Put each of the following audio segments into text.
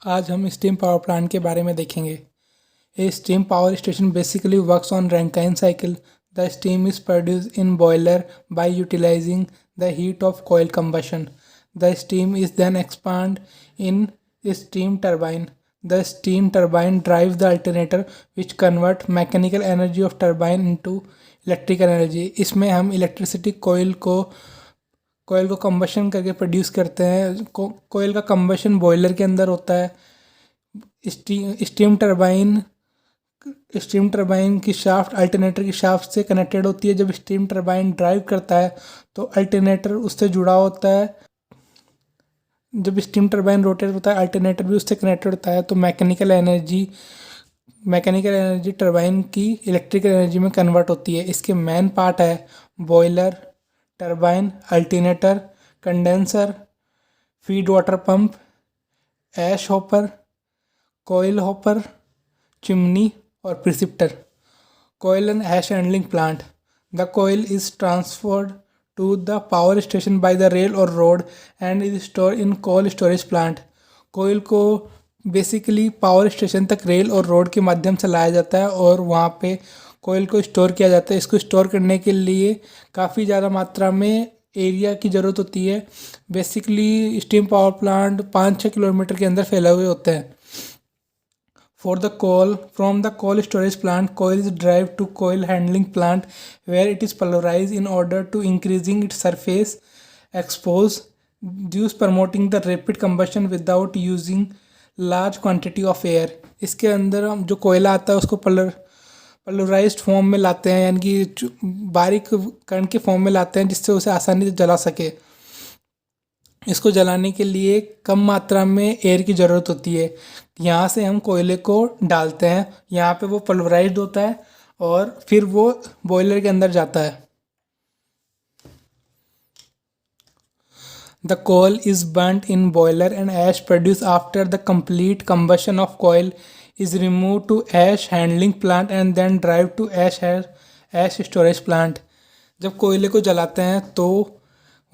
आज हम steam power plant के बारे में देखेंगे। A steam power station basically works on Rankine cycle. The steam is produced in boiler by utilising the heat of coil combustion. The steam is then expanded in steam turbine. The steam turbine drives the alternator which convert mechanical energy of turbine into electrical energy. इसमें हम electricity कोयल को combustion करके produce करते हैं। कोयल का combustion boiler के अंदर होता है। स्टीम टरबाइन स्टीम टरबाइन की शाफ्ट अल्टरनेटर की शाफ्ट से कनेक्टेड होती है। जब स्टीम टरबाइन ड्राइव करता है तो अल्टरनेटर उससे जुड़ा होता है। जब स्टीम टरबाइन रोटेट होता है अल्टरनेटर भी उससे कनेक्टेड होता है। तो मैकेनिकल एनर्जी टरबाइन की इलेक्ट्रिकल एनर्जी में कन्वर्ट होती है। इसके मेन पार्ट है boiler, turbine, alternator, condenser, feed water pump, ash hopper, coal hopper, chimney और precipitator. Coil and ash handling plant. The coil is transferred to the power station by the rail or road and is stored in coal storage plant. कोयल को basically power station तक rail और road के माध्यम से लाया जाता है और वहाँ पे कोयल को स्टोर किया जाता है। इसको स्टोर करने के लिए काफ़ी ज़्यादा मात्रा में एरिया की ज़रूरत होती है। Basically steam power plant 5-6 kilometre के अंदर फैले हुए होते हैं। From the coal storage plant, coal is driven to coil handling plant where it is pulverized in order to increasing its surface expose, thus promoting the rapid combustion without using large quantity of air. इसके अंदर हम जो कोयला आता है उसको pulverised form में लाते हैं, यानी कि बारीक कण के फॉर्म में लाते हैं जिससे उसे आसानी से जला सके। इसको जलाने के लिए कम मात्रा में एयर की ज़रूरत होती है। यहाँ से हम कोयले को डालते हैं, यहाँ पे वो पल्वराइज्ड होता है और फिर वो बॉयलर के अंदर जाता है। The coal is burnt in boiler and ash produced after the complete combustion of coal is removed to ash handling plant and then drive to ash storage plant. जब कोयले को जलाते हैं तो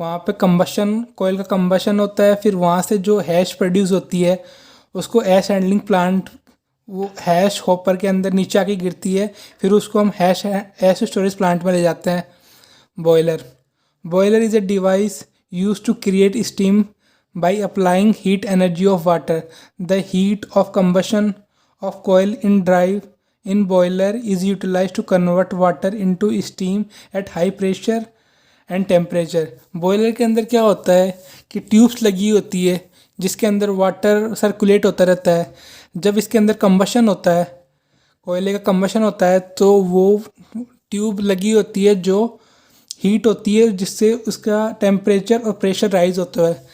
वहाँ पे कोयल का कंबशन होता है। फिर वहाँ से जो हैश प्रोड्यूस होती है उसको ऐश हैंडलिंग प्लांट, वो हैश हॉपर के अंदर नीचे आके गिरती है। फिर उसको हम ऐश स्टोरेज प्लांट में ले जाते हैं। Boiler is a device use to create steam by applying heat energy of water. The heat of combustion of coal in boiler is utilize to convert water into steam at high pressure and temperature. Boiler के अंदर क्या होता है कि tubes लगी होती है जिसके अंदर वाटर सर्कुलेट होता रहता है। जब इसके अंदर कंबशन होता है, कोयले का कंबशन होता है, तो वो ट्यूब लगी होती है जो हीट होती है जिससे उसका टेम्परेचर और प्रेशर राइज होता है।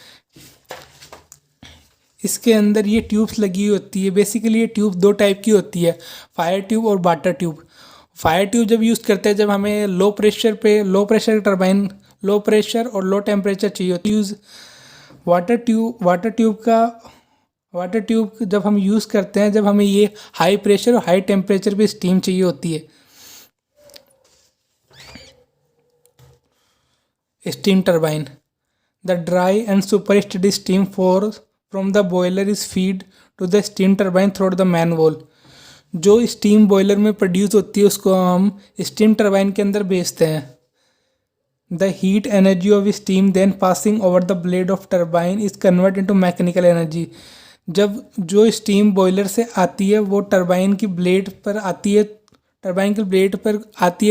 इसके अंदर ये ट्यूब्स लगी होती है। बेसिकली ये ट्यूब 2 टाइप की होती है, फायर ट्यूब और वाटर ट्यूब। फायर ट्यूब जब यूज़ करते हैं जब हमें low pressure turbine, low pressure और लो टेम्परेचर चाहिए होती है। वाटर ट्यूब जब हम यूज़ करते हैं जब हमें ये हाई प्रेशर और हाई टेम्परेचर पे स्टीम चाहिए होती है। Steam turbine. The dry and super steady steam from the boiler is feed to the steam turbine through the manhole. जो स्टीम बॉयलर में प्रोड्यूस होती है उसको हम स्टीम टरबाइन के अंदर भेजते हैं। The heat energy of steam then passing over the blade of turbine is convert into mechanical energy. जब जो स्टीम बॉयलर से आती है वो टरबाइन की ब्लेड पर आती है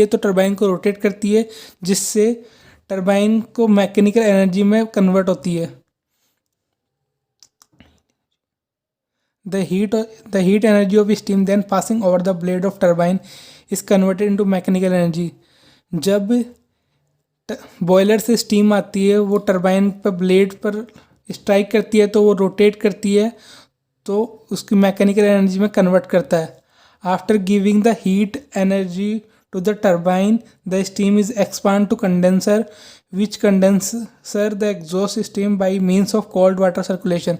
तो टरबाइन को रोटेट करती है जिससे टरबाइन को मैकेनिकल एनर्जी में कन्वर्ट होती है। The heat energy of steam then passing over the blade of turbine is converted into mechanical energy. जब बॉयलर से स्टीम आती है वो टरबाइन पर ब्लेड पर स्ट्राइक करती है तो वो रोटेट करती है तो उसकी मैकेनिकल एनर्जी में कन्वर्ट करता है। After giving the heat energy to the turbine the steam is expand to condenser which condenser the exhaust steam by means of cold water circulation.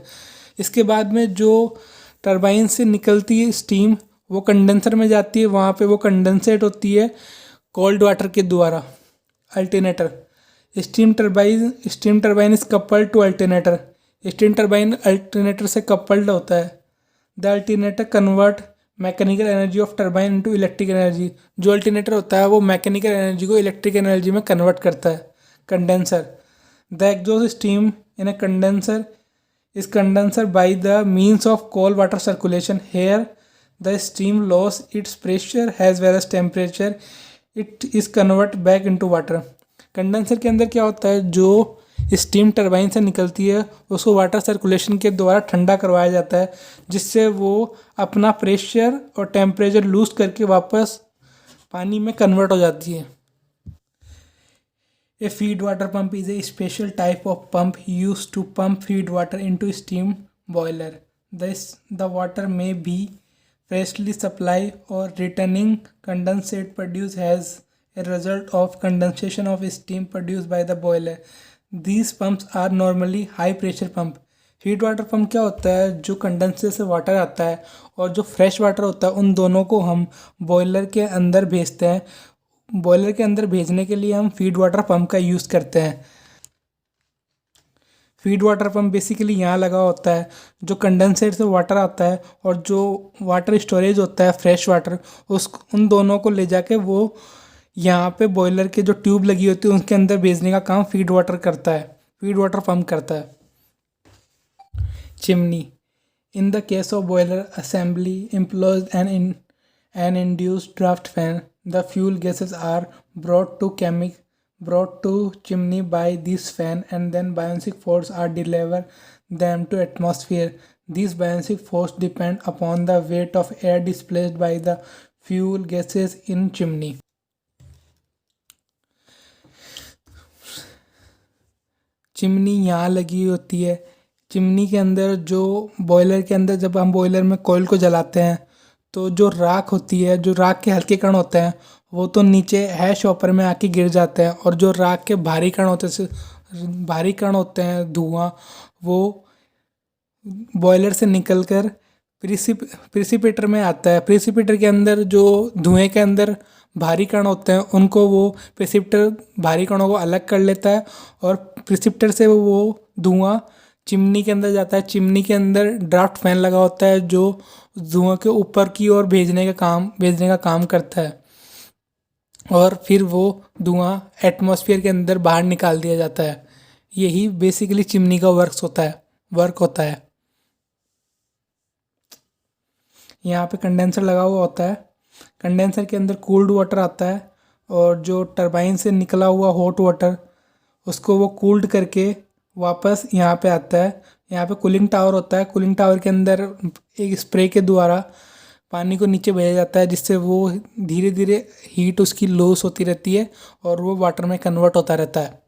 इसके बाद में जो टरबाइन से निकलती है स्टीम वो कंडेंसर में जाती है, वहाँ पे वो कंडेंसेट होती है कोल्ड वाटर के द्वारा। Alternator. Steam turbine is coupled to alternator. Steam turbine alternator से कपल्ड होता है। The alternator convert mechanical energy of turbine into electric energy. जो अल्टरनेटर होता है वो मैकेनिकल एनर्जी को इलेक्ट्रिक एनर्जी में कन्वर्ट करता है। Condenser, the exhaust steam in a condenser is condenser by the means of cold water circulation. Here the steam loss its pressure as well as temperature, it is convert back into water. Condenser के अंदर क्या होता है, जो steam turbine से निकलती है उसको वाटर सर्कुलेशन के द्वारा ठंडा करवाया जाता है, जिससे वो अपना प्रेशर और टेम्परेचर लूज करके वापस पानी में कन्वर्ट हो जाती है। A feed water pump is a special type of pump used to pump feed water into a steam boiler. The water may be freshly supplied or returning condensate produced as a result of condensation of steam produced by the boiler. These pumps are normally high pressure pump. Feed water pump क्या होता है, जो condenser से water आता है और जो fresh water होता है उन दोनों को हम बॉयलर के अंदर भेजते हैं। बॉयलर के अंदर भेजने के लिए हम फीड वाटर पंप का यूज़ करते हैं। फीड वाटर पंप बेसिकली यहाँ लगा होता है, जो कंडेंसर से वाटर आता है और जो वाटर स्टोरेज होता है फ्रेश वाटर, उन दोनों को ले जाके वो यहाँ पे बॉयलर के जो ट्यूब लगी होती है उसके अंदर भेजने का काम फीड वाटर करता है, फीड वाटर पंप करता है। Chimney, in the case of boiler assembly employees an induced draft fan. The fuel gases are brought to chimney by this fan, and then balancing force are deliver them to atmosphere. These balancing force depend upon the weight of air displaced by the fuel gases in chimney. Chimney यहाँ लगी होती है। Chimney के अंदर जो boiler के अंदर जब हम बॉयलर में कोयल को जलाते हैं तो जो राख होती है, जो राख के हल्के कण होते हैं वो तो नीचे हैश हॉपर में आके गिर जाते हैं, और जो राख के भारी कण होते हैं धुआं, वो बॉयलर से निकलकर प्रिसिपिटर में आता है। प्रिसिपिटर के अंदर जो धुएं के अंदर भारी कण होते हैं उनको वो प्रिसिपिटर भारी कणों को अलग कर लेता है, और प्रिसिपिटर से वो धुआं चिमनी के अंदर जाता है। चिमनी के अंदर ड्राफ्ट फैन लगा होता है जो धुआं के ऊपर की ओर भेजने का काम करता है, और फिर वो धुआं एटमॉस्फेयर के अंदर बाहर निकाल दिया जाता है। यही बेसिकली चिमनी का वर्क होता है। यहाँ पे कंडेंसर लगा हुआ होता है। कंडेंसर के अंदर कूल्ड वाटर आता है, और जो टरबाइन से निकला हुआ हॉट वाटर उसको वो कूल्ड करके वापस यहाँ पे आता है। यहाँ पे कूलिंग टावर होता है। कूलिंग टावर के अंदर एक स्प्रे के द्वारा पानी को नीचे भेजा जाता है, जिससे वो धीरे धीरे हीट उसकी लॉस होती रहती है और वो वाटर में कन्वर्ट होता रहता है।